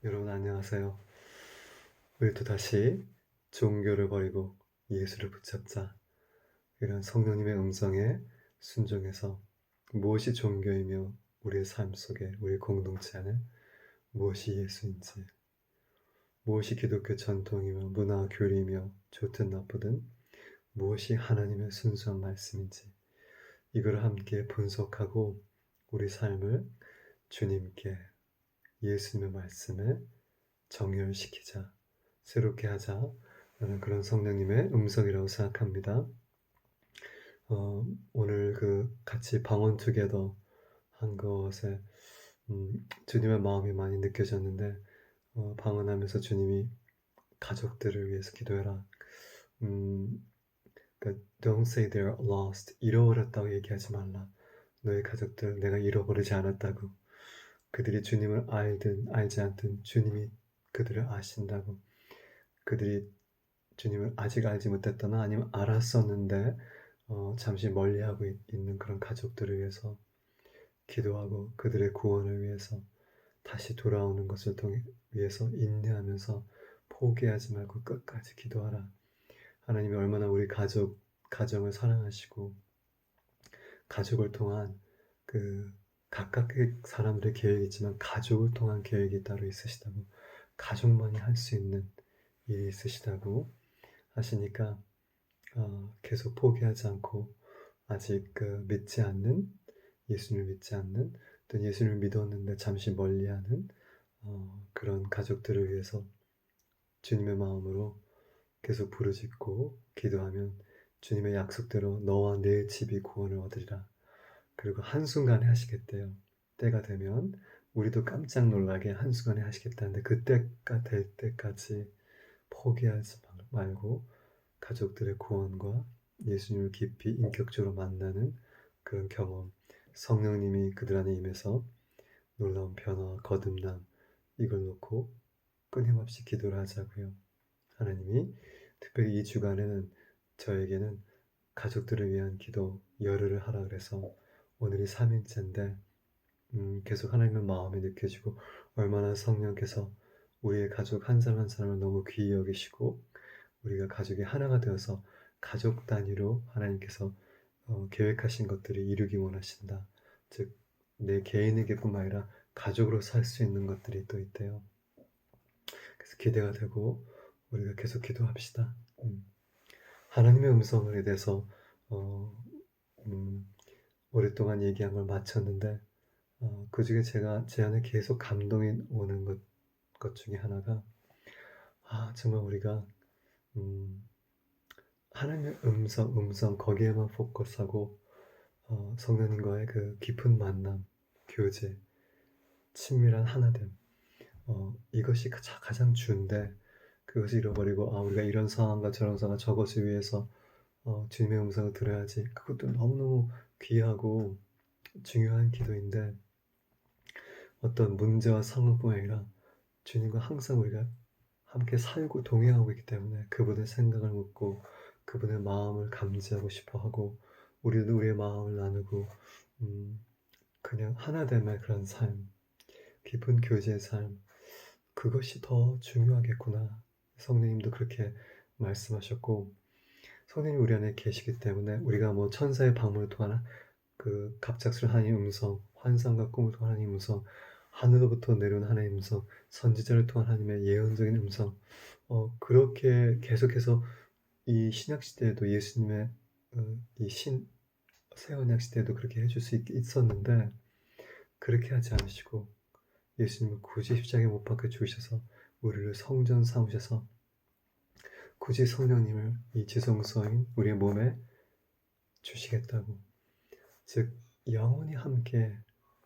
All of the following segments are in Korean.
여러분 안녕하세요. 우리 또 다시 종교를 버리고 예수를 붙잡자. 이런 성령님의 음성에 순종해서 무엇이 종교이며 우리의 삶 속에 우리 공동체 안에 무엇이 예수인지, 무엇이 기독교 전통이며 문화 교리이며 좋든 나쁘든 무엇이 하나님의 순수한 말씀인지 이걸 함께 분석하고 우리 삶을 주님께 예수님의 말씀에 정열시키자, 새롭게 하자 라는 그런 성령님의 음성이라고 생각합니다. 오늘 같이 방언 투게더 한 것에 주님의 마음이 많이 느껴졌는데, 방언하면서 주님이 가족들을 위해서 기도해라. 그러니까 Don't say they're lost. 잃어버렸다고 얘기하지 말라. 너의 가족들 내가 잃어버리지 않았다고. 그들이 주님을 알든 알지 않든 주님이 그들을 아신다고. 그들이 주님을 아직 알지 못했거나 아니면 알았었는데 잠시 멀리하고 있는 그런 가족들을 위해서 기도하고 그들의 구원을 위해서 다시 돌아오는 것을 위해서 인내하면서 포기하지 말고 끝까지 기도하라. 하나님이 얼마나 우리 가정을 사랑하시고 가족을 통한 각각의 사람들의 계획이 있지만 가족을 통한 계획이 따로 있으시다고, 가족만이 할 수 있는 일이 있으시다고 하시니까 계속 포기하지 않고 아직 예수님을 믿지 않는, 또 예수님을 믿었는데 잠시 멀리하는 그런 가족들을 위해서 주님의 마음으로 계속 부르짖고 기도하면 주님의 약속대로 너와 내 집이 구원을 얻으리라. 그리고 한순간에 하시겠대요. 때가 되면 우리도 깜짝 놀라게 한순간에 하시겠다는데, 그때가 될 때까지 포기하지 말고 가족들의 구원과 예수님을 깊이 인격적으로 만나는 그런 경험, 성령님이 그들 안에 임해서 놀라운 변화와 거듭남, 이걸 놓고 끊임없이 기도를 하자고요. 하나님이 특별히 이 주간에는 저에게는 가족들을 위한 기도 열흘을 하라 그래서 오늘이 3일째인데 계속 하나님의 마음이 느껴지고, 얼마나 성령께서 우리의 가족 한 사람 한 사람을 너무 귀히 여기시고 우리가 가족이 하나가 되어서 가족 단위로 하나님께서 계획하신 것들을 이루기 원하신다. 즉, 내 개인에게뿐만 아니라 가족으로 살 수 있는 것들이 또 있대요. 그래서 기대가 되고 우리가 계속 기도합시다. 하나님의 음성에 대해서 어, 음, 오랫동안 얘기한 걸 마쳤는데, 그 중에 제 안에 계속 감동이 오는 것 중에 하나가, 정말 우리가 하나님의 음성 거기에만 포커스하고 성령님과의 그 깊은 만남, 교제, 친밀한 하나됨, 이것이 가장 중요한데, 그것을 잃어버리고 우리가 이런 상황과 저런 상황, 저것을 위해서 주님의 음성을 들어야지. 그것도 너무너무 귀하고 중요한 기도인데, 어떤 문제와 상황뿐만 아니라 주님과 항상 우리가 함께 살고 동행하고 있기 때문에 그분의 생각을 묻고 그분의 마음을 감지하고 싶어하고, 우리도 우리의 마음을 나누고 그냥 하나됨의 그런 삶, 깊은 교제의 삶, 그것이 더 중요하겠구나. 성령님도 그렇게 말씀하셨고, 성령님이 우리 안에 계시기 때문에 우리가 뭐 천사의 방문을 통한 갑작스러운 하나님의 음성, 환상과 꿈을 통한 하나님의 음성, 하늘로부터 내려온 하나님의 음성, 선지자를 통한 하나님의 예언적인 음성, 그렇게 계속해서 이 신약 시대에도 예수님의 새 언약 시대에도 그렇게 해줄 수 있었는데, 그렇게 하지 않으시고 예수님을 굳이 십자가에 못 박혀 죽으셔서 우리를 성전 삼으셔서 굳이 성령님을 이 지성소인 우리의 몸에 주시겠다고, 즉 영원히 함께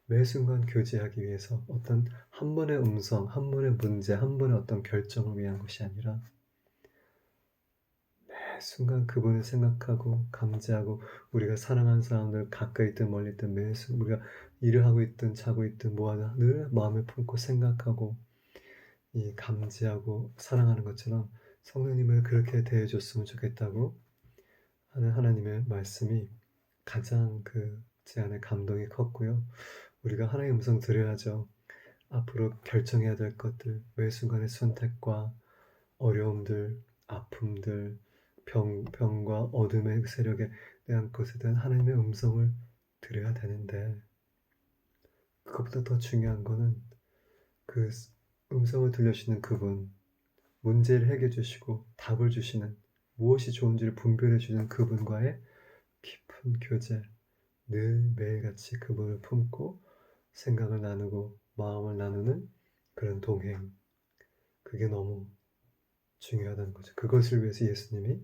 매 순간 교제하기 위해서 어떤 한 번의 음성, 한 번의 문제, 한 번의 어떤 결정을 위한 것이 아니라 매 순간 그분을 생각하고 감지하고, 우리가 사랑하는 사람들 가까이 있든 멀리 있든 매 순간 우리가 일을 하고 있든 자고 있든 뭐하든 늘 마음을 품고 생각하고 이 감지하고 사랑하는 것처럼 성령님을 그렇게 대해줬으면 좋겠다고 하는 하나님의 말씀이 가장 제 안에 감동이 컸고요. 우리가 하나님의 음성 들어야죠. 앞으로 결정해야 될 것들, 매 순간의 선택과 어려움들, 아픔들, 병과 어둠의 세력에 대한 것에 대한 하나님의 음성을 들어야 되는데, 그것보다 더 중요한 거는 그 음성을 들려주시는 그분, 문제를 해결해 주시고 답을 주시는, 무엇이 좋은지를 분별해 주는 그분과의 깊은 교제, 늘 매일같이 그분을 품고 생각을 나누고 마음을 나누는 그런 동행, 그게 너무 중요하다는 거죠. 그것을 위해서 예수님이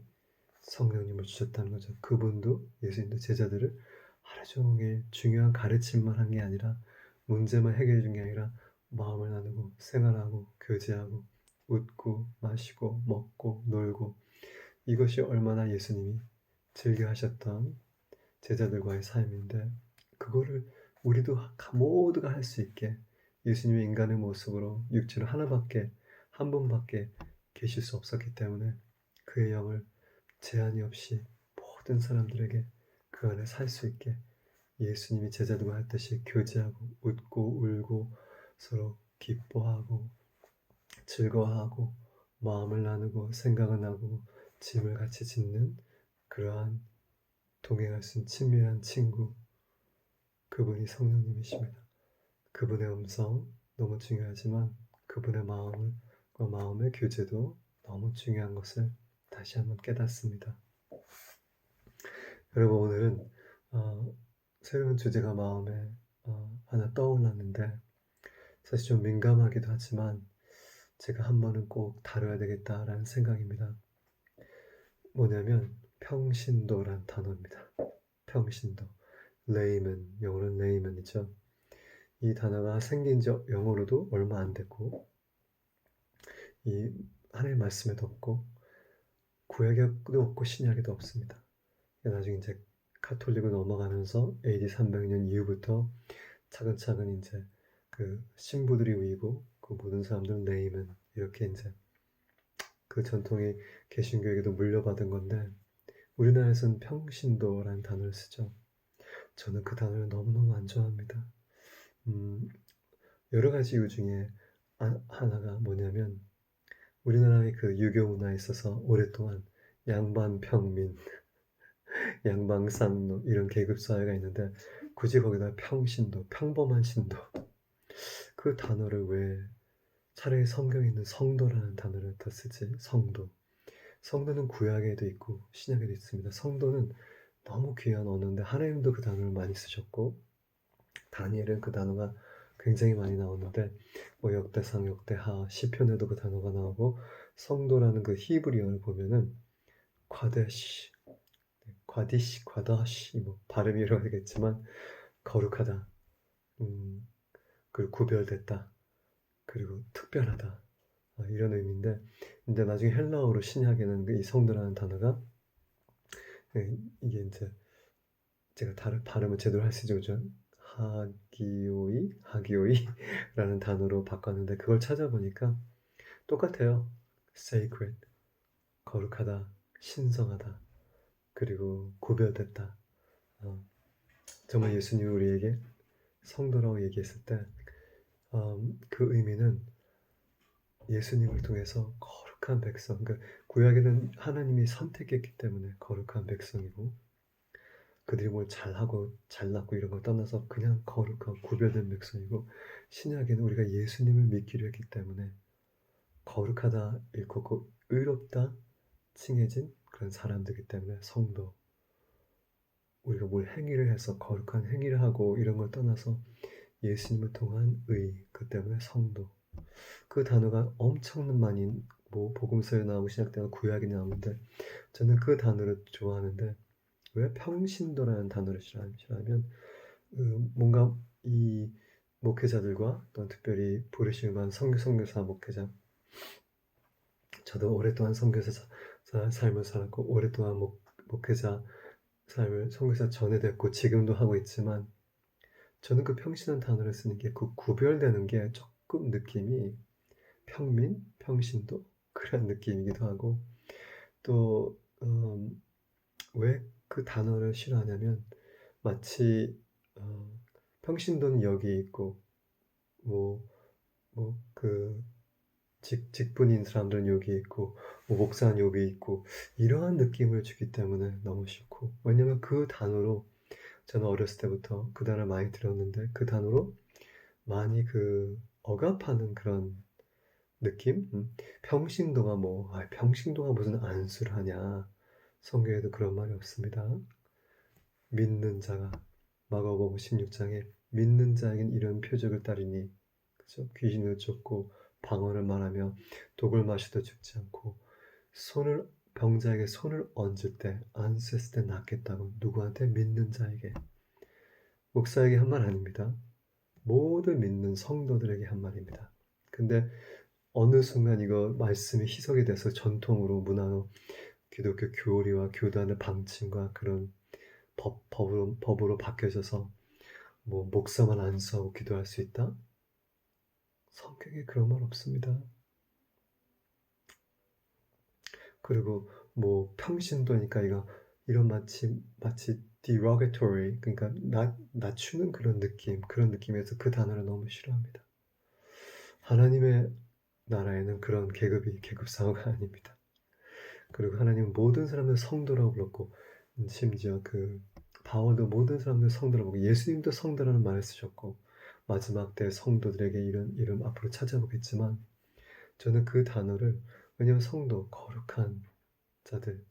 성령님을 주셨다는 거죠. 그분도, 예수님도 제자들을 하루 종일 중요한 가르침만 한 게 아니라, 문제만 해결해 준 게 아니라 마음을 나누고 생활하고 교제하고 웃고 마시고 먹고 놀고, 이것이 얼마나 예수님이 즐겨 하셨던 제자들과의 삶인데, 그거를 우리도 모두가 할 수 있게, 예수님의 인간의 모습으로 육체로 한 분밖에 계실 수 없었기 때문에 그의 영을 제한이 없이 모든 사람들에게 그 안에 살 수 있게, 예수님이 제자들과 했듯이 교제하고 웃고 울고 서로 기뻐하고 즐거워하고 마음을 나누고 생각을 나누고 짐을 같이 짓는 그러한 동행할 수 있는 친밀한 친구, 그분이 성령님이십니다. 그분의 음성 너무 중요하지만 그분의 마음의 교제도 너무 중요한 것을 다시 한번 깨닫습니다. 여러분, 오늘은 새로운 주제가 마음에 하나 떠올랐는데, 사실 좀 민감하기도 하지만 제가 한 번은 꼭 다뤄야 되겠다라는 생각입니다. 뭐냐면 평신도란 단어입니다. 평신도. 레이먼, 영어로는 레이먼이죠. 이 단어가 생긴 지 영어로도 얼마 안 됐고, 이 하나님의 말씀에도 없고, 구약에도 없고 신약에도 없습니다. 나중에 이제 가톨릭으로 넘어가면서 AD 300년 이후부터 차근차근 이제 그 신부들이 위고 그 모든 사람들은 레이먼, 이렇게 이제 그 전통이 개신교에게도 물려받은 건데, 우리나라에서는 평신도라는 단어를 쓰죠. 저는 그 단어를 너무너무 안 좋아합니다. 여러 가지 이유 중에 하나가 뭐냐면, 우리나라의 그 유교 문화에 있어서 오랫동안 양반평민, 양방상노 이런 계급 사회가 있는데, 굳이 거기다 평신도, 평범한 신도, 그 단어를 왜 차라리 성경에 있는 성도라는 단어를 더 쓰지? 성도. 성도는 구약에도 있고 신약에도 있습니다. 성도는 너무 귀한 언어인데, 하나님도 그 단어를 많이 쓰셨고, 다니엘은 그 단어가 굉장히 많이 나오는데, 뭐 역대상, 역대하, 시편에도 그 단어가 나오고, 성도라는 그 히브리어를 보면은 과데시, 과디시, 과다시, 뭐 발음이 여러 가지겠지만 거룩하다, 그리고 구별됐다, 그리고 특별하다, 이런 의미인데, 근데 나중에 헬라어로 신약에는 이 성도라는 단어가, 이게 이제 제가 발음을 제대로 할 수 있죠. 하기오이라는 단어로 바꿨는데, 그걸 찾아보니까 똑같아요. sacred, 거룩하다, 신성하다, 그리고 구별됐다. 정말 예수님이 우리에게 성도라고 얘기했을 때, 그 의미는 예수님을 통해서 거룩한 백성, 그러니까 구약에는 하나님이 선택했기 때문에 거룩한 백성이고, 그들이 뭘 잘하고 잘났고 이런 걸 떠나서 그냥 거룩하고 구별된 백성이고, 신약에는 우리가 예수님을 믿기로 했기 때문에 거룩하다 읽고 의롭다 칭해진 그런 사람들이기 때문에 성도, 우리가 뭘 행위를 해서 거룩한 행위를 하고 이런 걸 떠나서 예수님을 통한 그 때문에 성도. 그 단어가 엄청난 많이 뭐 복음서에 나오고 신약 때 구약에 나오는데, 저는 그 단어를 좋아하는데, 왜 평신도라는 단어를 싫어하면, 뭔가 이 목회자들과 또 특별히 부르심을 받은 선교사 목회자, 저도 오랫동안 선교사 삶을 살았고 오랫동안 목회자 삶을 선교사 전에도 했고 지금도 하고 있지만, 저는 그 평신한 단어를 쓰는 게 그 구별되는 게 조금 느낌이 평민, 평신도 그런 느낌이기도 하고, 또 왜 그 단어를 싫어하냐면, 마치 평신도는 여기 있고 뭐 그 직분인 사람들은 여기 있고 목사는 여기 있고 이러한 느낌을 주기 때문에 너무 싫고, 왜냐면 그 단어로 저는 어렸을 때부터 그 단어를 많이 들었는데 그 단어로 많이 억압하는 그런 느낌? 평신도가 평신도가 무슨 안수를 하냐. 성경에도 그런 말이 없습니다. 믿는 자가, 마가복음 16장에 믿는 자에겐 이런 표적을 따르니, 그죠? 귀신을 쫓고 방언을 말하며 독을 마셔도 죽지 않고 병자에게 손을 얹을 때 안수했을 때 낫겠다고. 누구한테? 믿는 자에게. 목사에게 한 말 아닙니다. 모든 믿는 성도들에게 한 말입니다. 근데 어느 순간 이거 말씀이 희석이 돼서 전통으로, 문화로 기독교 교리와 교단의 방침과 그런 법으로 바뀌어져서 목사만 안수하고 기도할 수 있다? 성경에 그런 말 없습니다. 그리고 평신도니까 이런 마치 derogatory, 그러니까 낮추는 그런 느낌에서 그 단어를 너무 싫어합니다. 하나님의 나라에는 그런 계급사회가 아닙니다. 그리고 하나님은 모든 사람을 성도라고 불렀고, 심지어 바울도 모든 사람들 성도라고 불렀고, 예수님도 성도라는 말을 쓰셨고, 마지막 때 성도들에게 이런 이름 앞으로 찾아보겠지만, 저는 그 단어를, 왜냐하면 성도, 거룩한 자들,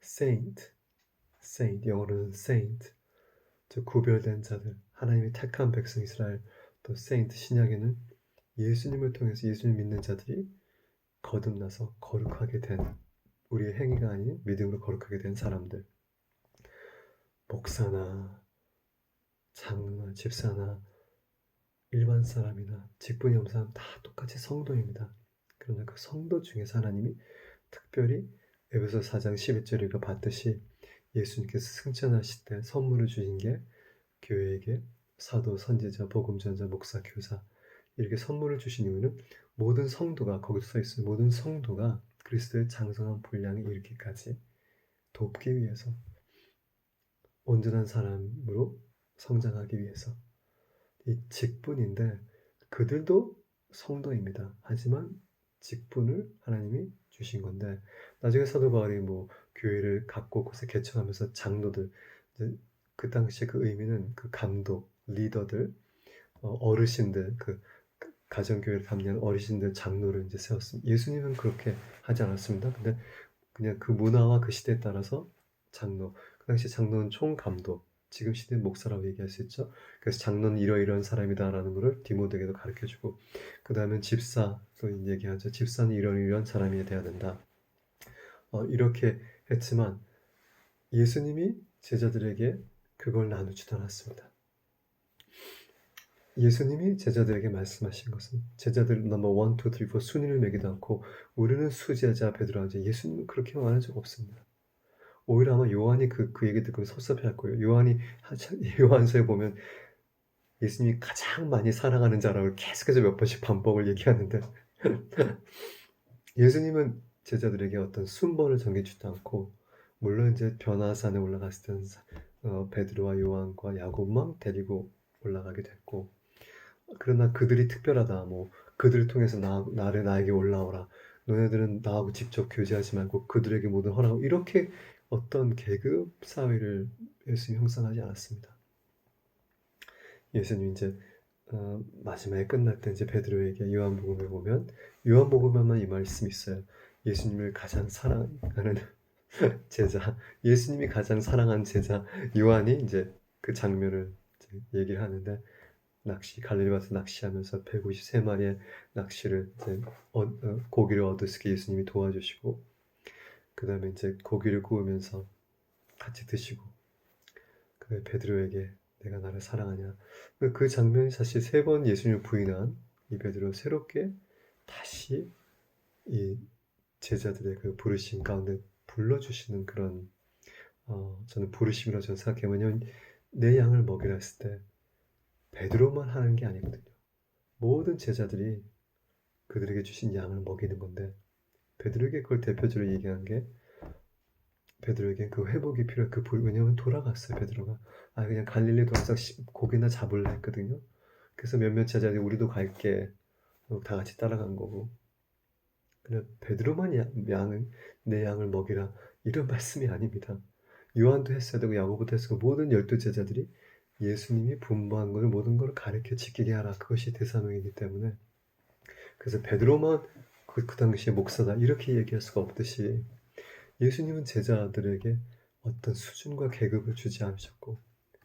saint, 영어로는 saint, 즉 구별된 자들, 하나님이 택한 백성 이스라엘, 또 saint, 신약에는 예수님을 통해서 예수님 믿는 자들이 거듭나서 거룩하게 된, 우리의 행위가 아닌 믿음으로 거룩하게 된 사람들, 목사나 장로나 집사나 일반 사람이나 직분이 없는 사람 다 똑같이 성도입니다. 그러나 그 성도 중에서 하나님이 특별히 에베소 4장 11절에 봤듯이 예수님께서 승천하실 때 선물을 주신 게 교회에게 사도, 선지자, 복음전자, 목사, 교사, 이렇게 선물을 주신 이유는 모든 성도가, 거기서 써 있어요. 모든 성도가 그리스도의 장성한 분량에 이르기까지 돕기 위해서, 온전한 사람으로 성장하기 위해서. 이 직분인데 그들도 성도입니다. 하지만 직분을 하나님이 주신 건데, 나중에 사도 바울이 교회를 갖고 곳에 개척하면서 장로들, 그 당시에 그 의미는 감독, 리더들, 어르신들, 가정교회를 담당하는 어르신들, 장로를 이제 세웠습니다. 예수님은 그렇게 하지 않았습니다. 근데 그냥 그 문화와 그 시대에 따라서 장로, 그 당시 장로는 총감독, 지금 시대 목사라고 얘기할 수 있죠. 그래서 장로는 이러이러한 사람이다라는 것을 디모데에게도 가르쳐주고, 그 다음에 집사도 얘기하죠. 집사는 이러이러한 사람이 돼야 된다. 이렇게 했지만 예수님이 제자들에게 그걸 나누지도 않았습니다. 예수님이 제자들에게 말씀하신 것은, 제자들 넘버 1, 2, 3, 4 순위를 매기도 않고 우리는 수제자 베드로가, 예수님은 그렇게 말한 적 없습니다. 오히려 아마 요한이 그 얘기 듣고 섭섭해할 거예요. 요한이 요한서에 보면 예수님이 가장 많이 사랑하는 자라고 계속해서 몇 번씩 반복을 얘기하는데 예수님은 제자들에게 어떤 순번을 정해주지 않고, 물론 이제 변화산에 올라갔을 때는 베드로와 요한과 야곱만 데리고 올라가게 됐고, 그러나 그들이 특별하다, 그들을 통해서 나에게 올라오라, 너네들은 나하고 직접 교제하지 말고 그들에게 모든 허락하고, 이렇게 어떤 계급 사회를 예수님 형성하지 않았습니다. 예수님 이제 마지막에 끝날 때 이제 베드로에게, 요한복음에 보면 요한복음에만 이 말씀이 있어요. 예수님을 가장 사랑하는 제자, 예수님이 가장 사랑한 제자 요한이 이제 그 장면을 이제 얘기를 하는데, 갈릴리에서 낚시하면서 153마리의 낚시를 이제 고기를 얻을 수 있게 예수님이 도와주시고, 그 다음에 이제 고기를 구우면서 같이 드시고, 그 베드로에게 내가 나를 사랑하냐, 그 장면이 사실 3번 예수님을 부인한 이 베드로 새롭게 다시 이 제자들의 그 부르심 가운데 불러주시는 그런, 저는 부르심이라고 저는 생각해요. 왜냐면 내 양을 먹이라 했을 때 베드로만 하는 게 아니거든요. 모든 제자들이 그들에게 주신 양을 먹이는 건데, 베드로에게 그걸 대표적으로 얘기한 게, 베드로에게 그 회복이 필요해. 왜냐면 돌아갔어요. 베드로가 그냥 갈릴리 돌아서 고기나 잡을라 했거든요. 그래서 몇몇 제자들이 우리도 갈게 다 같이 따라간 거고. 그냥 베드로만 양은 내 양을 먹이라 이런 말씀이 아닙니다. 요한도 했어야 되고 야고보도 했고 모든 12 제자들이 예수님이 분부한 것을 모든 걸 가르쳐 지키게 하라. 그것이 대사명이기 때문에 그래서 베드로만 그 당시에 목사다 이렇게 얘기할 수가 없듯이 예수님은 제자들에게 어떤 수준과 계급을 주지 않으셨고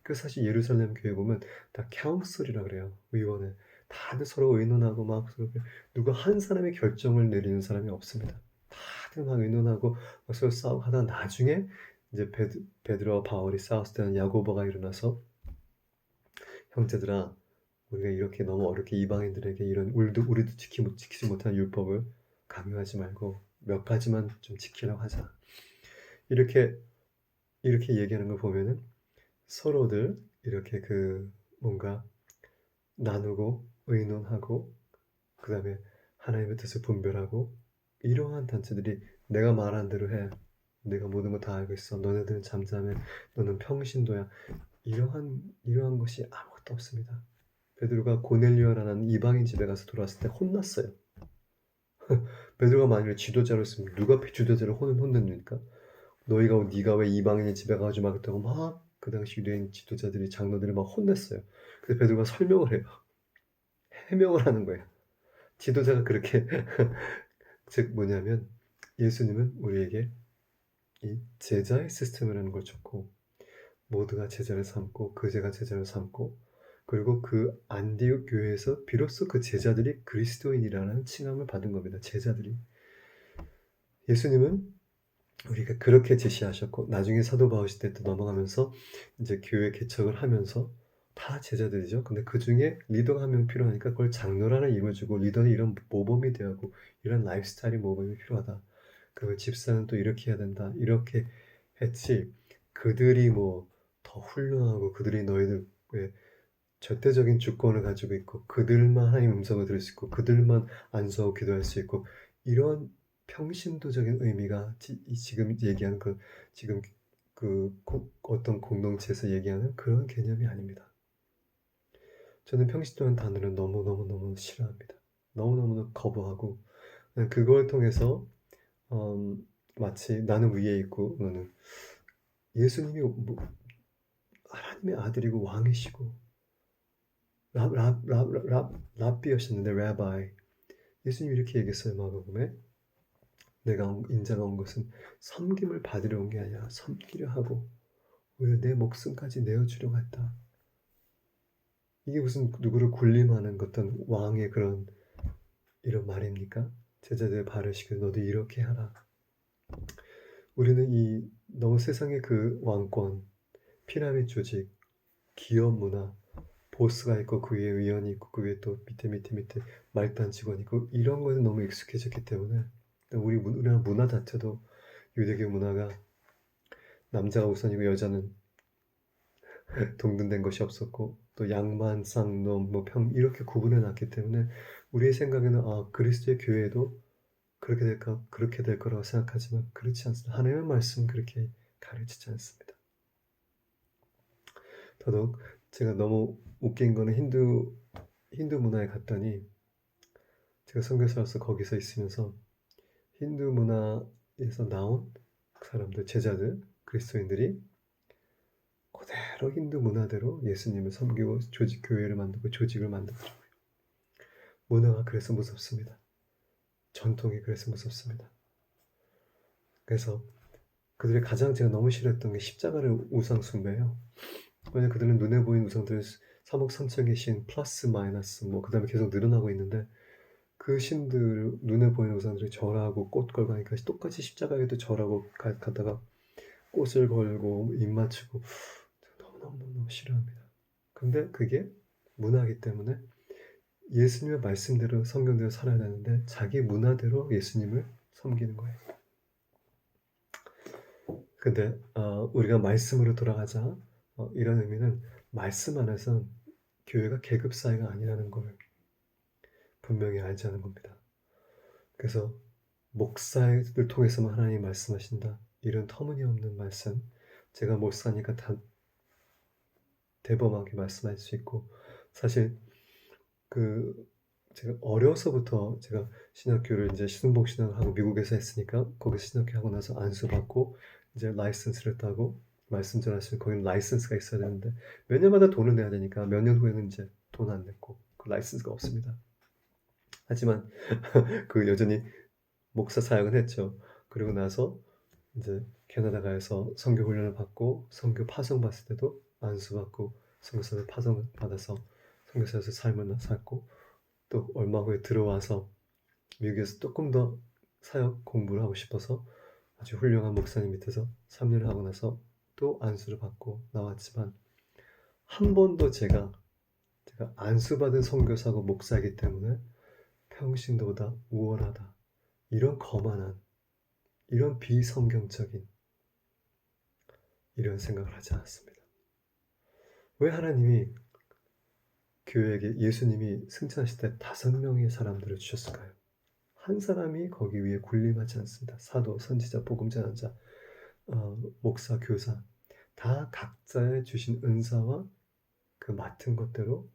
그 사실 예루살렘 교회 보면 다 카운슬이라 그래요. 의원을 다들 서로 의논하고 막 서로 누가 한 사람의 결정을 내리는 사람이 없습니다. 다들 막 의논하고 막 서로 싸우고 하다가 나중에 이제 베드로와 바울이 싸웠을 때는 야고보가 일어나서 형제들아 우리가 이렇게 너무 어렵게 이방인들에게 이런 우리도 지키지 못한 율법을 강요하지 말고 몇 가지만 좀 지키라고 하자. 이렇게 얘기하는 걸 보면은 서로들 이렇게 뭔가 나누고 의논하고 그다음에 하나님의 뜻을 분별하고 이러한 단체들이 내가 말한 대로 해. 내가 모든 거 다 알고 있어. 너네들은 잠잠해. 너는 평신도야. 이러한 것이 아무것도 없습니다. 베드로가 고넬료라는 이방인 집에 가서 돌아왔을 때 혼났어요. 베드로가 만약에 지도자로서면 누가 지도자를 혼냅니까? 네가 왜 이방인의 집에 가지 말겠다고 막 그 당시 유대인 지도자들이 장로들이 막 혼냈어요. 그래서 베드로가 설명을 해요. 해명을 하는 거예요. 지도자가 그렇게 즉 뭐냐면 예수님은 우리에게 이 제자의 시스템이라는 걸 줬고 모두가 제자를 삼고 제가 제자를 삼고 그리고 그 안디옥 교회에서 비로소 그 제자들이 그리스도인이라는 칭함을 받은 겁니다. 제자들이. 예수님은 우리가 그렇게 제시하셨고 나중에 사도 바울 시대 때 넘어가면서 이제 교회 개척을 하면서 다 제자들이죠. 근데 그중에 리더가 한 명 필요하니까 그걸 장로라는 이름을 주고 리더는 이런 모범이 되어 하고 이런 라이프스타일이 모범이 필요하다. 그리고 집사는 또 이렇게 해야 된다. 이렇게 했지. 그들이 뭐 더 훌륭하고 그들이 너희들 왜 절대적인 주권을 가지고 있고 그들만 하나님 음성을 들을 수 있고 그들만 안수하고 기도할 수 있고 이런 평신도적인 의미가 지금 얘기하는 지금 어떤 공동체에서 얘기하는 그런 개념이 아닙니다. 저는 평신도라는 단어를 너무너무너무 싫어합니다. 너무너무 거부하고 그걸 통해서 마치 나는 위에 있고 너는 예수님이 하나님의 아들이고 왕이시고 랍비였었는데 라바이 예수님이 이렇게 얘기했어요. 마가복음에 인자가 온 것은 섬김을 받으려 온 게 아니라 섬기려 하고 오히려 내 목숨까지 내어주려고 했다. 이게 무슨 누구를 군림하는 어떤 왕의 이런 말입니까? 제자들 발을 시켜 너도 이렇게 하라. 우리는 너무 세상의 왕권, 피라미드 조직, 기업 문화, 보스가 있고 그 위에 위원이 있고 그 위에 또 밑에 말단 직원이 있고 이런 거에 너무 익숙해졌기 때문에 우리나라 문화 자체도 유대교 문화가 남자가 우선이고 여자는 동등된 것이 없었고 또 양만 쌍놈 이렇게 구분해 놨기 때문에 우리의 생각에는 그리스도의 교회도 그렇게 될 거라고 생각하지만 그렇지 않습니다. 하나님의 말씀은 그렇게 가르치지 않습니다. 더더욱 제가 너무 웃긴 거는 힌두 문화에 갔더니 제가 선교사로서 거기서 있으면서 힌두 문화에서 나온 사람들, 제자들, 그리스도인들이 그대로 힌두 문화대로 예수님을 섬기고 교회를 만들고 조직을 만들더라고요. 문화가 그래서 무섭습니다. 전통이 그래서 무섭습니다. 그래서 그들이 가장 제가 너무 싫어했던 게 십자가를 우상 숭배예요. 왜냐면 그들은 눈에 보이는 우상들을 3억 3천개 신 플러스 마이너스 그 다음에 계속 늘어나고 있는데 그 신들 눈에 보이는 우상들이 절하고 꽃 걸고 하니까 똑같이 십자가에도 절하고 가다가 꽃을 걸고 입 맞추고 너무너무 싫어합니다. 근데 그게 문화이기 때문에 예수님의 말씀대로 성경대로 살아야 되는데 자기 문화대로 예수님을 섬기는 거예요. 근데 우리가 말씀으로 돌아가자 이런 의미는 말씀 안에서 교회가 계급 사회가 아니라는 걸 분명히 알자는 겁니다. 그래서 목사를 통해서만 하나님이 말씀하신다. 이런 터무니없는 말씀 제가 목사니까 다 대범하게 말씀할 수 있고 사실 제가 어려서부터 제가 신학교를 이제 순복 신학을 하고 미국에서 했으니까 거기서 신학교 하고 나서 안수 받고 이제 라이선스를 따고 말씀 전하시면 거기는 라이선스가 있어야 되는데 몇 년마다 돈을 내야 되니까 몇 년 후에는 이제 돈 안 냈고 그 라이선스가 없습니다. 하지만 그 여전히 목사 사역은 했죠. 그리고 나서 이제 캐나다 가서 선교 훈련을 받고 선교 파송 받을 때도 안수 받고 선교사들 파송 받아서 선교사에서 삶을 살고 또 얼마 후에 들어와서 미국에서 조금 더 사역 공부를 하고 싶어서 아주 훌륭한 목사님 밑에서 3년을 하고 나서 또 안수를 받고 나왔지만 한 번도 제가 안수받은 선교사고 목사이기 때문에 평신도보다 우월하다 이런 거만한 이런 비성경적인 이런 생각을 하지 않았습니다. 왜 하나님이 교회에게 예수님이 승천하실 때 5명의 사람들을 주셨을까요? 한 사람이 거기 위에 군림하지 않습니다. 사도, 선지자, 복음 전환자, 목사, 교사 다 각자의 주신 은사와 그 맡은 것대로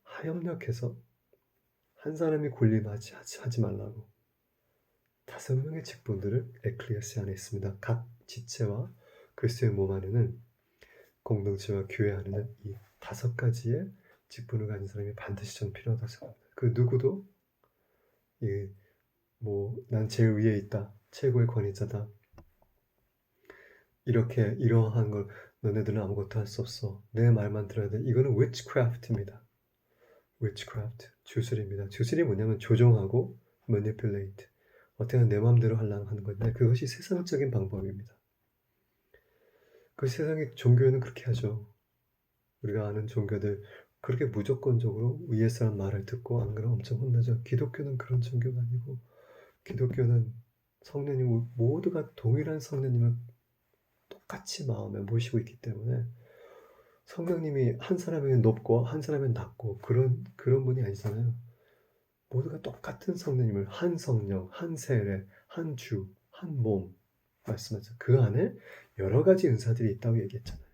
하협력해서 한 사람이 군림하지 하지 말라고 5명의 직분들을 에클리아스 안에 있습니다. 각 지체와 그리스도의 몸 안에는 공동체와 교회 안에는 이 5가지의 직분을 가진 사람이 반드시 전 필요하다고 생각합니다. 그 누구도 난 제일 위에 있다, 최고의 권위자다, 이렇게 이러한 걸 너네들은 아무것도 할 수 없어, 내 말만 들어야 돼, 이거는 witchcraft입니다. witchcraft, 주술입니다. 주술이 뭐냐면 조종하고 manipulate, 어떻게 내 마음대로 하려고 하는 건데 그것이 세상적인 방법입니다. 그 세상의 종교는 그렇게 하죠. 우리가 아는 종교들 그렇게 무조건적으로 위에 사람 말을 듣고 안 그러면 엄청 혼나죠. 기독교는 그런 종교가 아니고 기독교는 성령님 모두가 동일한 성령님을 똑같이 마음에 모시고 있기 때문에 성령님이 한 사람에게 높고 한 사람에게 낮고 그런 분이 아니잖아요. 모두가 똑같은 성령님을 한 성령, 한 세례, 한 주, 한 몸 말씀하죠. 그 안에 여러 가지 은사들이 있다고 얘기했잖아요.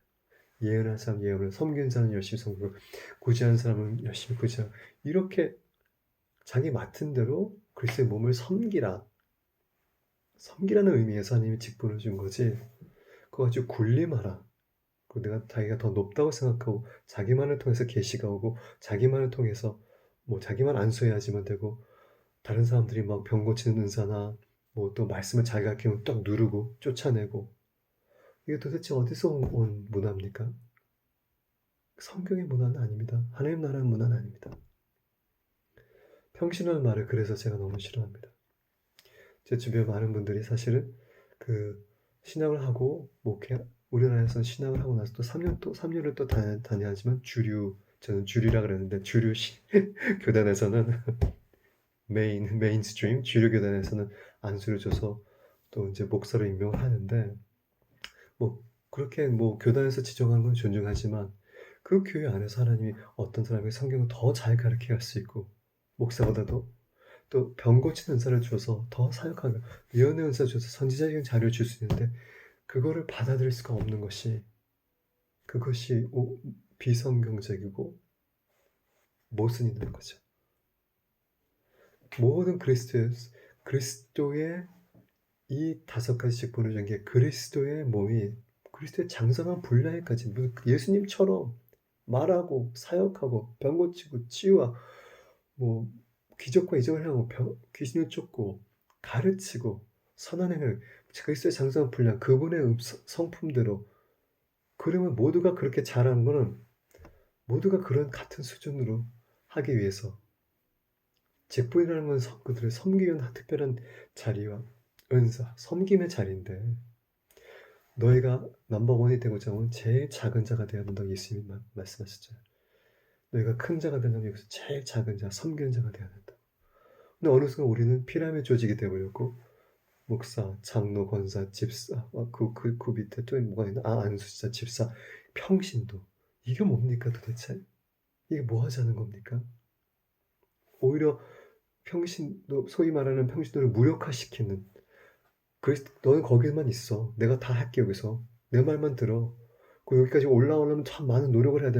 예언한 사람 예언을, 섬기는 사람은 열심히 섬기고 구제하는 사람은 열심히 구제하고 이렇게 자기 맡은 대로 그리스도의 몸을 섬기라는 의미에서 하나님이 직분을 준 거지 그거 가지고 군림하라, 내가 자기가 더 높다고 생각하고 자기만을 통해서 계시가 오고 자기만을 통해서 자기만 안수해야지만 되고 다른 사람들이 막 병 고치는 은사나 또 말씀을 자기가 키우면 딱 누르고 쫓아내고 이게 도대체 어디서 온 문화입니까? 성경의 문화는 아닙니다. 하나님 나라의 문화는 아닙니다. 평신하는 말을 그래서 제가 너무 싫어합니다. 제 주변 많은 분들이 사실은 그 신학을 하고 우리나라에서는 신학을 하고 나서 또 3년을 또 다녀야지만 저는 주류라 그랬는데 주류 교단에서는 메인스트림 주류 교단에서는 안수를 줘서 또 이제 목사로 임명을 하는데 그렇게 교단에서 지정하는 건 존중하지만 그 교회 안에서 하나님이 어떤 사람에게 성경을 더 잘 가르쳐 갈 수 있고 목사보다도 또 병 고치는 은사를 줘서 더 사역하고 예언의 은사 줘서 선지자적인 자료를 줄 수 있는데 그거를 받아들일 수가 없는 것이 비성경적이고 모순이라는 거죠. 모든 그리스도의 이 5가지 직분을 준 게 그리스도의 몸이 그리스도의 장성한 분량에까지 예수님처럼 말하고 사역하고 병 고치고 치유하고 기적과 이적을 하고 귀신을 쫓고 가르치고 선한 행을 그리스도의 장성한 분량 그분의 성품대로 그러면 모두가 그렇게 잘하는 거는 모두가 그런 같은 수준으로 하기 위해서 직분이라는 건 그들을 섬기기 위한 특별한 자리와 은사, 섬김의 자리인데 너희가 넘버원이 되고자 하면 제일 작은 자가 되어야 된다고 예수님이 말씀하셨죠. 너희가 큰 자가 되려면 여기서 제일 작은 자, 섬기는 자가 되어야 된다. 근데 어느 순간 우리는 피라미드 조직이 되어버렸고 목사, 장로, 권사, 집사, 그 밑에 또 뭐가 있나? 안수자, 집사, 평신도. 이게 뭡니까 도대체? 이게 뭐 하자는 겁니까? 오히려 평신도, 소위 말하는 평신도를 무력화시키는 너는 거기만 있어. 내가 다 할게 여기서. 내 말만 들어. 여기까지 올라오려면 참 많은 노력을 해야 돼.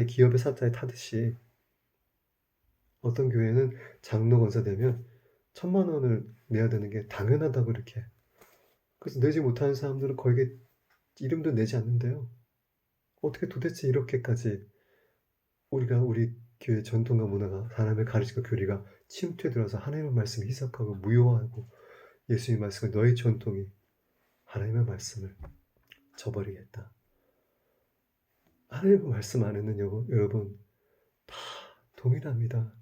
기업의 사닥다리 타듯이. 어떤 교회는 장로 권사 되면 1,000만 원을 내야 되는 게 당연하다고 이렇게 해. 그래서 내지 못하는 사람들은 거기에 이름도 내지 않는데요. 어떻게 도대체 이렇게까지 우리 교회 전통과 문화가 사람을 가르치고 교리가 침투에 들어서 하나님의 말씀을 희석하고 무효화하고 예수님의 말씀을 너희 전통이 하나님의 말씀을 저버리겠다. 하나님의 말씀 안에는 여러분 다 동일합니다.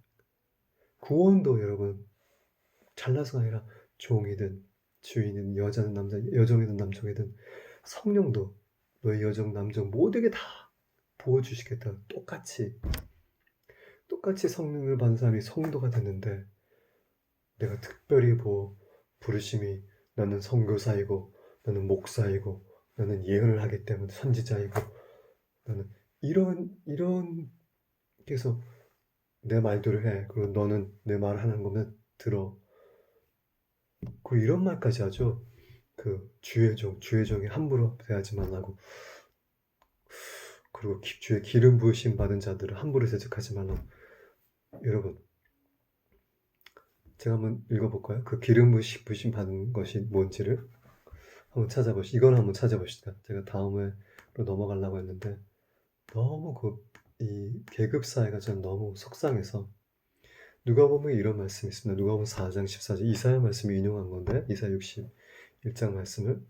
구원도 여러분 잘나서가 아니라 종이든 주인이든 여자든 남자, 여종이든 남종이든 성령도 너희 여종 남종 모두에게 다 부어주시겠다. 똑같이 성령을 받은 사람이 성도가 됐는데 내가 특별히 부르심이 나는 선교사이고 나는 목사이고 나는 예언을 하기 때문에 선지자이고 나는 이런 계속 내 말대로 해. 그리고 너는 내 말을 하는 거면 들어. 그리고 이런 말까지 하죠. 그 주의 종이 함부로 대하지 말라고. 그리고 주의 기름 부으심 받은 자들을 함부로 대적하지 말라고. 여러분, 제가 한번 읽어볼까요? 그 기름 부으심 받은 것이 뭔지를 한번 이건 한번 찾아보시다. 제가 다음으로 넘어가려고 했는데 너무 이 계급 사회가 저는 너무 속상해서 누가복음에 이런 말씀이 있습니다. 누가복음 4장 14절 이사야 말씀을 인용한 건데 이사야 61장 말씀을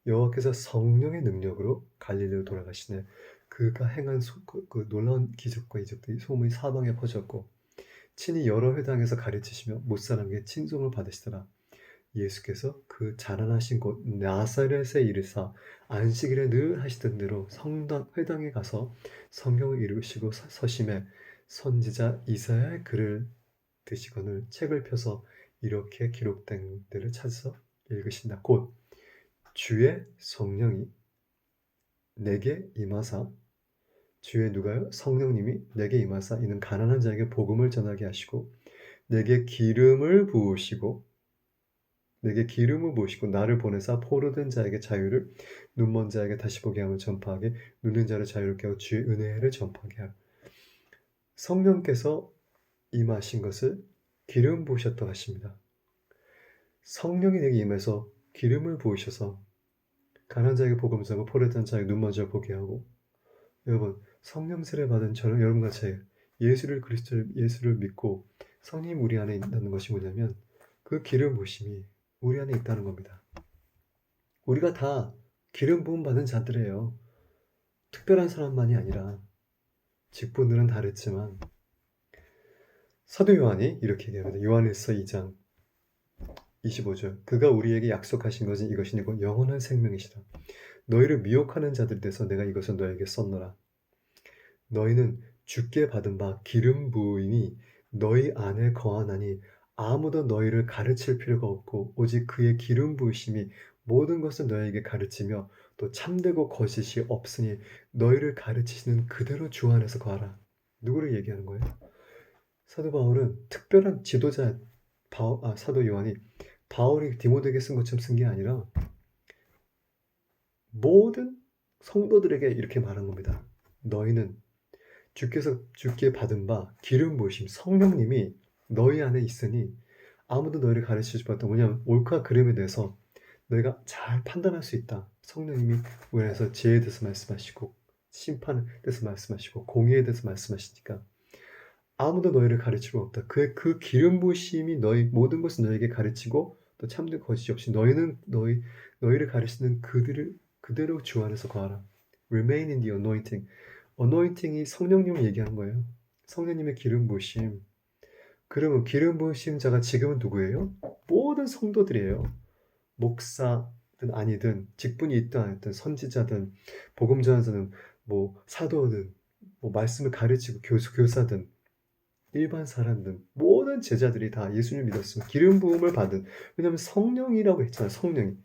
여호와께서 성령의 능력으로 갈릴리로 돌아가시네. 그가 행한 그 놀라운 기적과 이적들이 소문이 사방에 퍼졌고 친히 여러 회당에서 가르치시며 못사람에게 친송을 받으시더라. 예수께서 그 자라나신 곳 나사렛에 이르사 안식일에 늘 하시던 대로 회당에 가서 성경을 읽으시고 서심해 선지자 이사야의 글을 드시거늘 책을 펴서 이렇게 기록된 데를 찾아서 읽으신다. 곧 주의 성령이 내게 임하사 주의 누가요? 성령님이 내게 임하사 이는 가난한 자에게 복음을 전하게 하시고 내게 기름을 부으시고 나를 보내사 포로된 자에게 자유를 눈먼 자에게 다시 보게 함을 전파하게 눈는 자를 자유롭게 하고 주의 은혜를 전파하게 하라. 성령께서 임하신 것을 기름 부으셨다고 하십니다. 성령이 내게 임해서 기름을 부으셔서 가난한 자에게 복음 전하고 포로된 자에게 눈먼 자를 보게 하고 여러분 성령 세례 받은 저는 여러분같이 예수를 믿고 성령이 우리 안에 있다는 것이 뭐냐면 그 기름 부으심이 우리 안에 있다는 겁니다. 우리가 다 기름 부음 받은 자들이에요. 특별한 사람만이 아니라 직분들은 다르지만 사도 요한이 이렇게 얘기합니다. 요한일서 2장 25절 그가 우리에게 약속하신 것은 이것이니 곧 영원한 생명이시라. 너희를 미혹하는 자들에 대해서 내가 이것을 너에게 썼노라. 너희는 주께 받은 바 기름 부음이 너희 안에 거하나니 아무도 너희를 가르칠 필요가 없고 오직 그의 기름 부으심이 모든 것을 너희에게 가르치며 또 참되고 거짓이 없으니 너희를 가르치시는 그대로 주 안에서 거하라. 누구를 얘기하는 거예요? 사도 바울은 특별한 지도자 사도 요한이 바울이 디모데에게 쓴 것처럼 쓴 게 아니라 모든 성도들에게 이렇게 말한 겁니다. 너희는 주께 받은 바 기름 부으심 성령님이 너희 안에 있으니 아무도 너희를 가르치지 못한다. 뭐냐면 옳고 그름에 대해서 너희가 잘 판단할 수 있다. 성령님이 우리 안에서 지혜에 대해서 말씀하시고 심판에 대해서 말씀하시고 공의에 대해서 말씀하시니까 아무도 너희를 가르치고 없다. 그 기름 부으심이 모든 것을 너희에게 가르치고 또 참된 거짓이 없이 너희를 가르치는 그대로 주 안에서 거하라. Remain in the anointing. 어노인팅이 성령님을 얘기하는 거예요. 성령님의 기름 부으심. 그러면 기름 부으심 자가 지금은 누구예요? 모든 성도들이에요. 목사든 아니든 직분이 있든 아니든 선지자든 복음 전하자든 사도든 말씀을 가르치고 교사든 일반 사람들 모든 제자들이 다 예수님을 믿었으면 기름 부음을 받은 왜냐하면 성령이라고 했잖아요. 성령이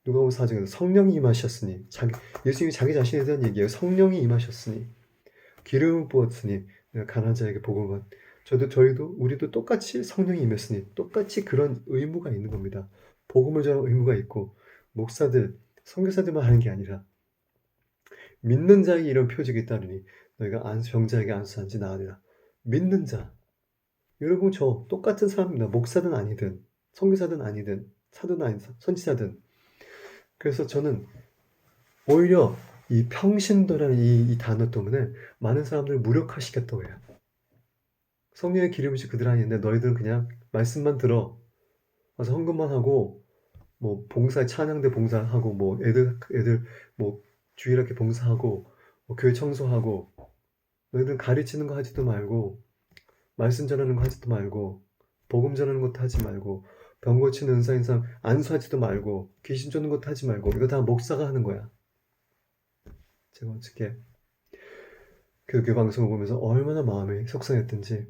누가복음 4장에서 성령이 임하셨으니 예수님이 자기 자신에 대한 얘기예요. 성령이 임하셨으니 기름을 부었으니 가난한 자에게 복음을 우리도 똑같이 성령이 임했으니 똑같이 그런 의무가 있는 겁니다. 복음을 전하는 의무가 있고 목사들, 선교사들만 하는 게 아니라 믿는 자에게 이런 표적이 따르니 너희가 병자에게 안수한지 나으리라. 믿는 자. 여러분 저 똑같은 사람입니다. 목사든 아니든 선교사든 아니든 사든 아니든 선지자든. 그래서 저는 오히려 이 평신도라는 이 단어 때문에 많은 사람들을 무력화시켰다고 해요. 성령의 기름이 그들 안에 있는데 너희들은 그냥 말씀만 들어 와서 헌금만 하고 뭐 봉사 찬양대 봉사하고 뭐 애들 뭐 주일학교 봉사하고 뭐 교회 청소하고 너희들은 가르치는 거 하지도 말고 말씀 전하는 거 하지도 말고 복음 전하는 것도 하지 말고 병 고치는 은사인 사람 안수하지도 말고 귀신 쫓는 것도 하지 말고 이거 다 목사가 하는 거야. 제가 어떻게 교회 방송을 보면서 얼마나 마음이 속상했던지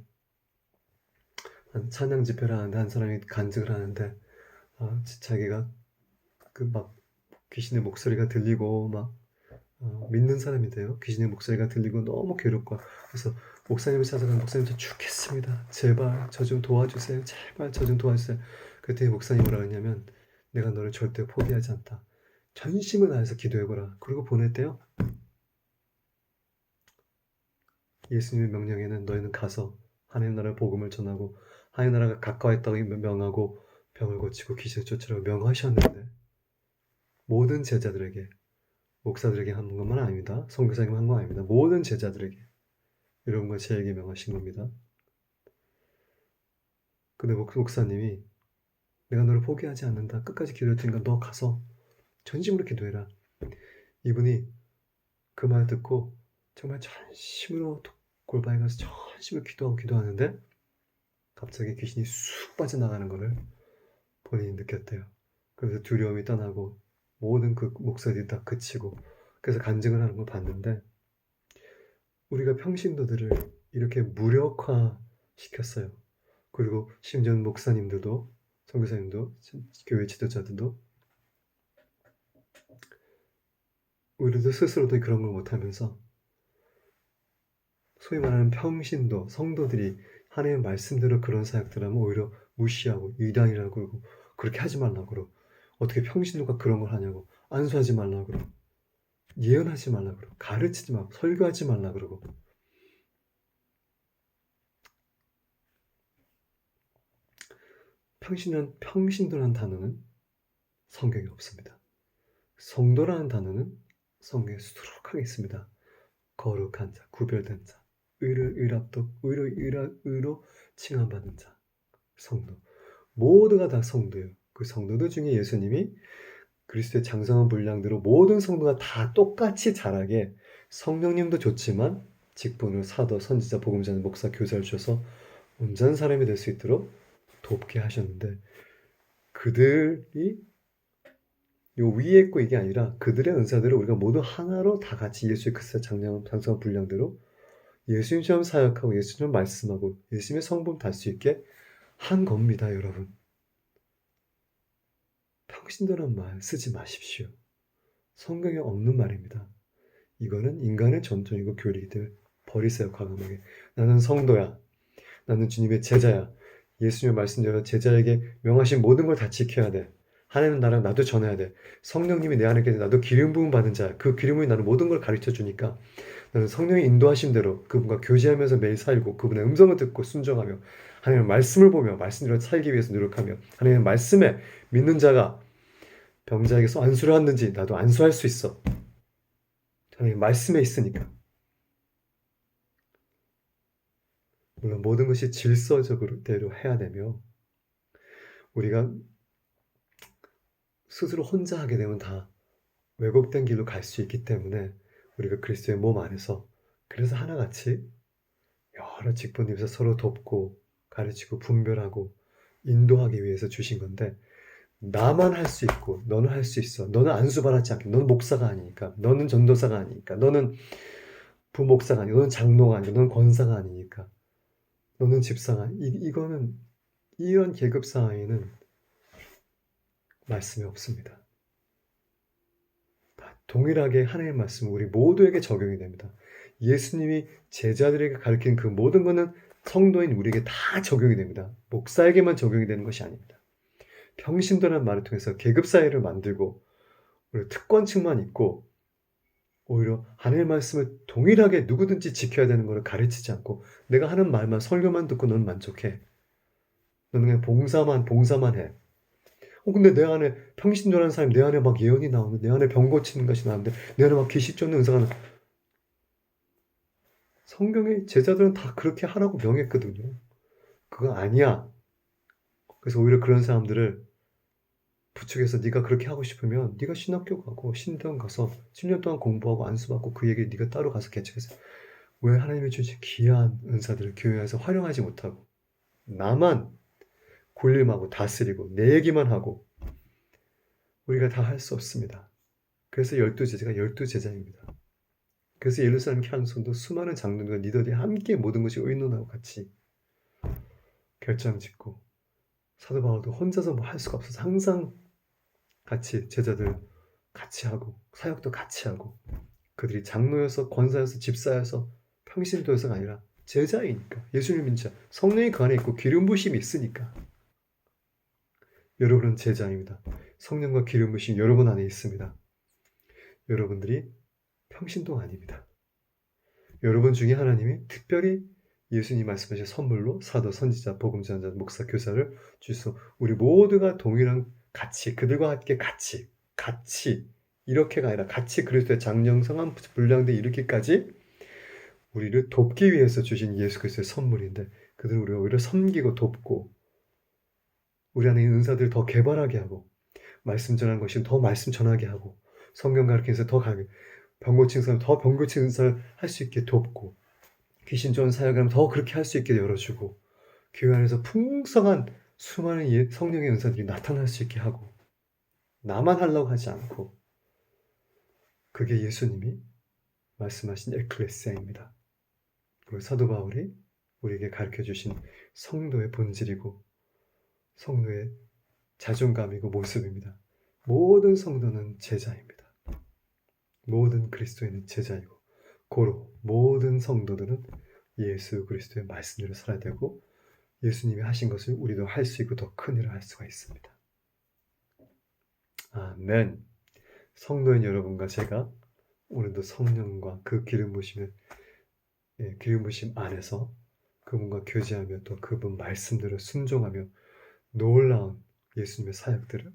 찬양 집회를 하는데 한 사람이 간증을 하는데 자기가 그 막 귀신의 목소리가 들리고 막 믿는 사람이 돼요. 귀신의 목소리가 들리고 너무 괴롭고 그래서 목사님을 찾아가면 목사님 저 죽겠습니다. 제발 저 좀 도와주세요. 제발 저 좀 도와주세요. 그랬더니 목사님 뭐라 했냐면 내가 너를 절대 포기하지 않다. 전심을 다해서 기도해보라. 그리고 보냈대요. 예수님의 명령에는 너희는 가서 하나님 나라의 복음을 전하고 하나님 나라가 가까웠다고 명하고 병을 고치고 귀신을 쫓으라고 명하셨는데 모든 제자들에게 목사들에게 한 것만 아닙니다. 선교사님 한 거 아닙니다. 모든 제자들에게 이런 걸 제에게 명하신 겁니다. 근데 목사님이 내가 너를 포기하지 않는다. 끝까지 기도할 테니까 너 가서 전심으로 기도해라. 이분이 그 말 듣고 정말 전심으로 골방에 가서 전심으로 기도하는데 갑자기 귀신이 쑥 빠져나가는 것을 본인이 느꼈대요. 그래서 두려움이 떠나고 모든 그 목소리들이 다 그치고 그래서 간증을 하는 걸 봤는데 우리가 평신도들을 이렇게 무력화시켰어요. 그리고 심지어 목사님들도 선교사님도 교회 지도자들도 우리도 스스로도 그런 걸 못하면서 소위 말하는 평신도 성도들이 하나님의 말씀대로 그런 사역들 하면 오히려 무시하고 이단이라고 그러고 그렇게 하지 말라고 그러고 어떻게 평신도가 그런 걸 하냐고 안수하지 말라고 그러고 예언하지 말라고 그러고 가르치지 말고 설교하지 말라고 그러고 평신도라는 단어는 성경에 없습니다. 성도라는 단어는 성경에 수두룩하게 있습니다. 거룩한 자, 구별된 자, 의로 칭함받는 자, 성도. 모두가 다 성도예요. 그 성도들 중에 예수님이 그리스도의 장성한 분량대로 모든 성도가 다 똑같이 자라게 성령님도 좋지만 직분을 사도, 선지자, 복음자, 목사, 교사를 주셔서 온전한 사람이 될 수 있도록 돕게 하셨는데 그들이 요 위에 있고 이게 아니라 그들의 은사들을 우리가 모두 하나로 다 같이 예수의 그리스도의 장성한 분량대로 예수님처럼 사역하고 예수님처럼 말씀하고 예수님의 성품 달 수 있게 한 겁니다, 여러분. 평신도란 말 쓰지 마십시오. 성경에 없는 말입니다. 이거는 인간의 전통이고 교리이기 때문에 버리세요, 과감하게. 나는 성도야. 나는 주님의 제자야. 예수님의 말씀대로 제자에게 명하신 모든 걸 다 지켜야 돼. 하나님 나랑 나도 전해야 돼. 성령님이 내 안에 계셔 나도 기름 부음 받은 자야. 그 기름이 나는 모든 걸 가르쳐 주니까 나는 성령이 인도하신 대로 그분과 교제하면서 매일 살고 그분의 음성을 듣고 순종하며 하나님의 말씀을 보며 말씀대로 살기 위해서 노력하며 하나님의 말씀에 믿는 자가 병자에게서 안수를 하는지 나도 안수할 수 있어. 하나님의 말씀에 있으니까. 물론 모든 것이 질서적으로 해야 되며 우리가 스스로 혼자 하게 되면 다 왜곡된 길로 갈 수 있기 때문에 우리가 그리스도의 몸 안에서 그래서 하나같이 여러 직분에서 서로 돕고 가르치고 분별하고 인도하기 위해서 주신 건데 나만 할 수 있고 너는 할 수 있어. 너는 안수받았지 않게. 너는 목사가 아니니까. 너는 전도사가 아니니까. 너는 부목사가 아니고 너는 장로가 아니고 너는 권사가 아니니까. 너는 집사가 이거는 이런 계급 상황에는 말씀이 없습니다. 동일하게 하나님의 말씀은 우리 모두에게 적용이 됩니다. 예수님이 제자들에게 가르친 그 모든 것은 성도인 우리에게 다 적용이 됩니다. 목사에게만 적용이 되는 것이 아닙니다. 평신도라는 말을 통해서 계급 사회를 만들고 우리 특권층만 있고 오히려 하나님의 말씀을 동일하게 누구든지 지켜야 되는 것을 가르치지 않고 내가 하는 말만 설교만 듣고 너는 만족해. 너는 그냥 봉사만 해. 근데 내 안에 평신도라는 사람이 내 안에 막 예언이 나오는데 내 안에 병 고치는 것이 나오는데 내 안에 막 계시 쫓는 은사가 성경의 제자들은 다 그렇게 하라고 명했거든요. 그거 아니야. 그래서 오히려 그런 사람들을 부축해서 네가 그렇게 하고 싶으면 네가 신학교 가고 신대원 가서 10년 동안 공부하고 안수받고 그 얘기를 네가 따로 가서 개척해서 왜 하나님이 주신 귀한 은사들을 교회에서 활용하지 못하고 나만 군림하고 다스리고 내 얘기만 하고 우리가 다 할 수 없습니다. 그래서 12제자가 12제자입니다. 그래서 예루살렘 향손도 수많은 장로들과 리더들이 함께 모든 것이 의논하고 같이 결정짓고 사도 바울도 혼자서 뭐 할 수가 없어서 항상 같이 제자들 같이 하고 사역도 같이 하고 그들이 장로여서 권사여서 집사여서 평신도여서가 아니라 제자이니까 예수님 인자 성령이 그 안에 있고 기름 부심이 있으니까 여러분은 제자입니다. 성령과 기름 부심이 여러분 안에 있습니다. 여러분들이 평신도가 아닙니다. 여러분 중에 하나님이 특별히 예수님 말씀하신 선물로 사도, 선지자, 복음 전자, 목사, 교사를 주셔서 우리 모두가 동일한 같이 그들과 함께 같이 이렇게가 아니라 같이 그리스도의 장령 성한 분량대 이르기까지 우리를 돕기 위해서 주신 예수 그리스도의 선물인데 그들은 우리가 오히려 섬기고 돕고 우리 안에 있는 은사들을 더 개발하게 하고 말씀 전하는 것이 더 말씀 전하게 하고 성경 가르치면서 더 가게 병 고친 사람 더 병 고친 은사를 할 수 있게 돕고 귀신 쫓는 사역을 더 그렇게 할 수 있게 열어주고 교회 안에서 풍성한 수많은 성령의 은사들이 나타날 수 있게 하고 나만 하려고 하지 않고 그게 예수님이 말씀하신 에클레시아입니다. 그리고 사도 바울이 우리에게 가르쳐주신 성도의 본질이고 성도의 자존감이고 모습입니다. 모든 성도는 제자입니다. 모든 그리스도인은 제자이고 고로 모든 성도들은 예수 그리스도의 말씀대로 살아야 되고 예수님이 하신 것을 우리도 할 수 있고 더 큰 일을 할 수가 있습니다. 아멘. 성도인 여러분과 제가 오늘도 성령과 그 기름 부심을 기름 부심 안에서 그분과 교제하며 또 그분 말씀대로 순종하며 놀라운 예수님의 사역들을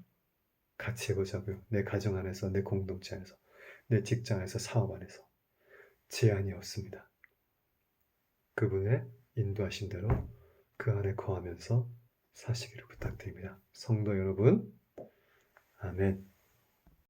같이 해보자고요. 내 가정 안에서, 내 공동체 안에서, 내 직장에서, 사업 안에서 제한이 없습니다. 그분의 인도하신 대로 그 안에 거하면서 사시기를 부탁드립니다. 성도 여러분, 아멘.